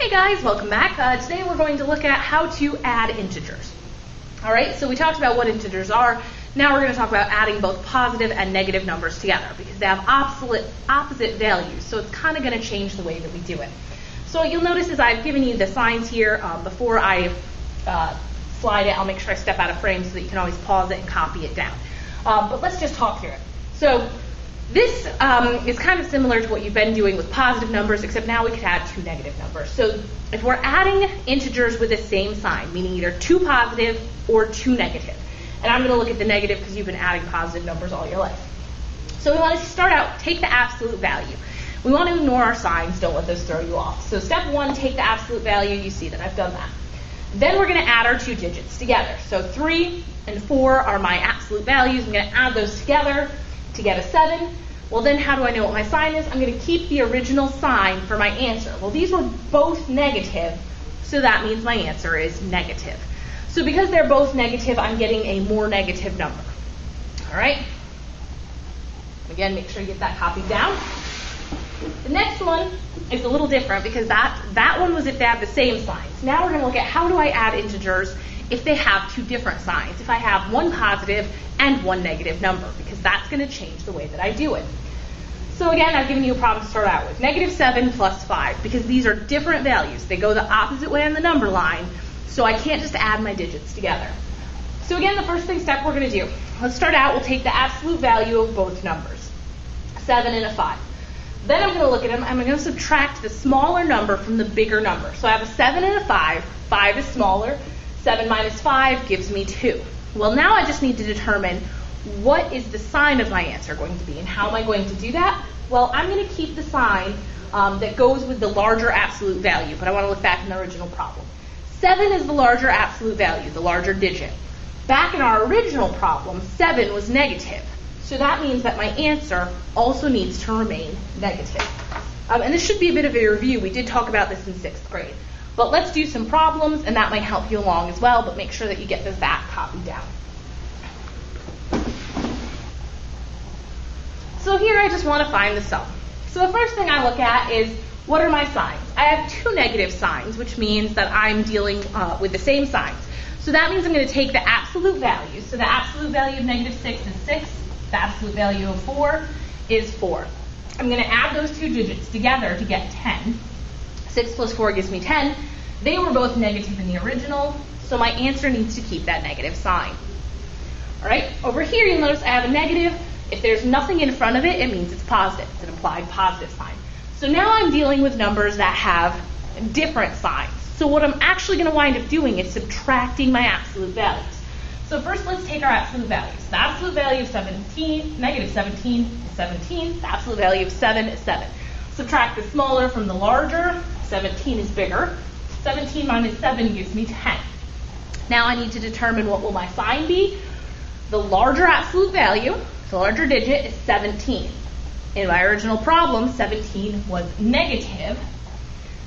Hey guys, welcome back. Today we're going to look at how to add integers. Alright, so we talked about what integers are. Now we're going to talk about adding both positive and negative numbers together because they have opposite values, so it's kind of going to change the way that we do it. So what you'll notice is I've given you the signs here. Before I slide it, I'll make sure I step out of frame so that you can always pause it and copy it down. But let's just talk through it. So this is kind of similar to what you've been doing with positive numbers, except now we could add two negative numbers. So if we're adding integers with the same sign, meaning either two positive or two negative, and I'm going to look at the negative because you've been adding positive numbers all your life. So we want to start out, take the absolute value. We want to ignore our signs, don't let those throw you off. So step one, take the absolute value. You see that I've done that. Then we're going to add our two digits together. So 3 and 4 are my absolute values. I'm going to add those together to get a 7. Well, then how do I know what my sign is? I'm going to keep the original sign for my answer. Well, these were both negative, so that means my answer is negative. So because they're both negative, I'm getting a more negative number. All right? Again, make sure you get that copied down. The next one is a little different because that one was if they have the same signs. Now we're going to look at how do I add integers if they have two different signs, if I have one positive and one negative number, because that's going to change the way that I do it. So again, I've given you a problem to start out with. -7 plus 5, because these are different values. They go the opposite way on the number line, so I can't just add my digits together. So again, the first step we're going to do, let's start out, we'll take the absolute value of both numbers, 7 and a 5. Then I'm going to look at them, I'm going to subtract the smaller number from the bigger number. So I have a 7 and a 5, 5 is smaller, 7 minus 5 gives me 2. Well, now I just need to determine what is the sign of my answer going to be, and how am I going to do that? Well, I'm going to keep the sign that goes with the larger absolute value, but I want to look back in the original problem. 7 is the larger absolute value, the larger digit. Back in our original problem, 7 was negative, so that means that my answer also needs to remain negative. And this should be a bit of a review. We did talk about this in 6th grade. But let's do some problems, and that might help you along as well, but make sure that you get that copied down. So here I just want to find the sum. So the first thing I look at is, what are my signs? I have two negative signs, which means that I'm dealing with the same signs. So that means I'm going to take the absolute value. So the absolute value of -6 is 6. The absolute value of 4 is 4. I'm going to add those two digits together to get 10. 6 plus 4 gives me 10. They were both negative in the original, so my answer needs to keep that negative sign. All right, over here you'll notice I have a negative. If there's nothing in front of it, it means it's positive. It's an implied positive sign. So now I'm dealing with numbers that have different signs. So what I'm actually going to wind up doing is subtracting my absolute values. So first let's take our absolute values. The absolute value of -17 is 17. The absolute value of 7 is 7. Subtract the smaller from the larger. 17 is bigger. 17 minus 7 gives me 10. Now I need to determine what will my sign be. The larger absolute value, the larger digit, is 17. In my original problem, 17 was negative,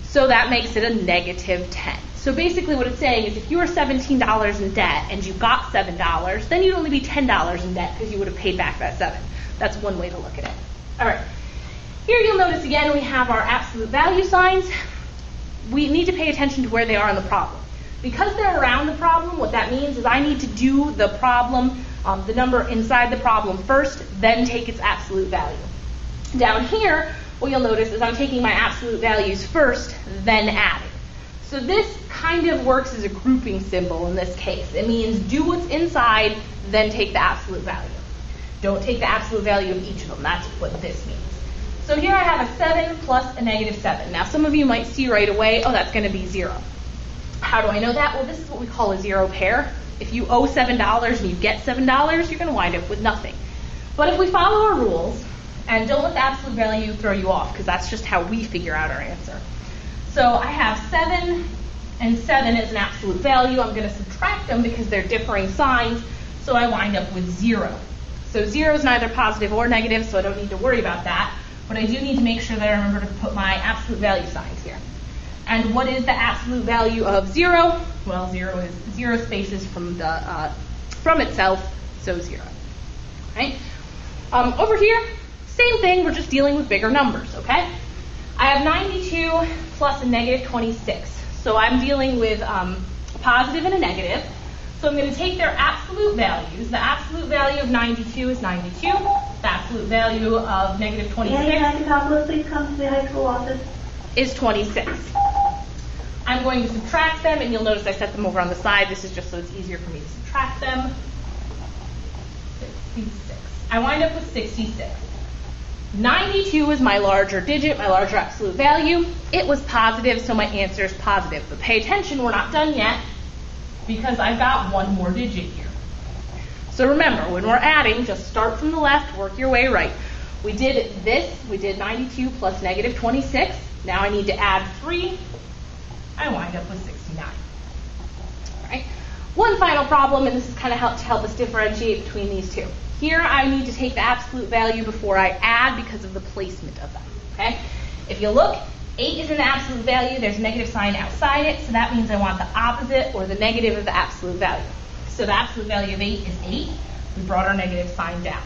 so that makes it a -10. So basically what it's saying is if you were $17 in debt and you got $7, then you'd only be $10 in debt because you would have paid back that 7. That's one way to look at it. All right. Here you'll notice again we have our absolute value signs. We need to pay attention to where they are in the problem. Because they're around the problem, what that means is I need to do the problem, the number inside the problem first, then take its absolute value. Down here, what you'll notice is I'm taking my absolute values first, then adding. So this kind of works as a grouping symbol in this case. It means do what's inside, then take the absolute value. Don't take the absolute value of each of them. That's what this means. So here I have a 7 plus a -7. Now some of you might see right away, oh, that's going to be 0. How do I know that? Well, this is what we call a zero pair. If you owe $7 and you get $7, you're going to wind up with nothing. But if we follow our rules, and don't let the absolute value throw you off, because that's just how we figure out our answer. So I have 7 and 7 is an absolute value. I'm going to subtract them because they're differing signs, so I wind up with 0. So 0 is neither positive or negative, so I don't need to worry about that. But I do need to make sure that I remember to put my absolute value signs here. And what is the absolute value of 0? Well, 0 is 0 spaces from itself, so 0. Right? Over here, same thing, we're just dealing with bigger numbers, okay? I have 92 plus a negative 26. So I'm dealing with a positive and a negative. So I'm going to take their absolute values. The absolute value of 92 is 92. The absolute value of negative 26 please come to the high school office. is 26. I'm going to subtract them, and you'll notice I set them over on the side. This is just so it's easier for me to subtract them. 66. I wind up with 66. 92 is my larger digit, my larger absolute value. It was positive, so my answer is positive. But pay attention, we're not done yet, because I've got one more digit here. So remember, when we're adding, just start from the left, work your way right. We did this, we did 92 plus negative 26. Now I need to add 3. I wind up with 69. All right. One final problem, and this is kind of to help us differentiate between these two. Here I need to take the absolute value before I add because of the placement of them. Okay? If you look, 8 is an absolute value. There's a negative sign outside it, so that means I want the opposite or the negative of the absolute value. So the absolute value of 8 is 8. We brought our negative sign down.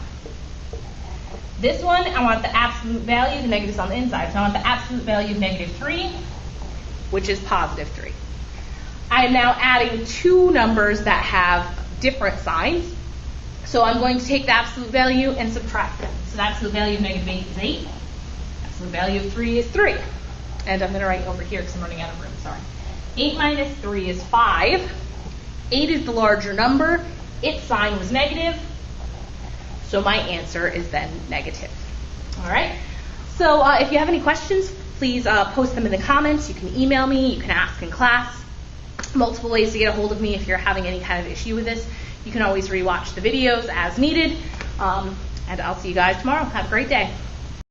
This one, I want the absolute value, the negative's on the inside, so I want the absolute value of negative 3, which is positive 3. I am now adding two numbers that have different signs. So I'm going to take the absolute value and subtract them. So the absolute value of negative 8 is 8. Absolute value of 3 is 3. And I'm going to write over here because I'm running out of room, sorry. 8 minus 3 is 5. 8 is the larger number. Its sign was negative. So my answer is then negative. All right? So if you have any questions, please post them in the comments. You can email me. You can ask in class. Multiple ways to get a hold of me if you're having any kind of issue with this. You can always rewatch the videos as needed. And I'll see you guys tomorrow. Have a great day.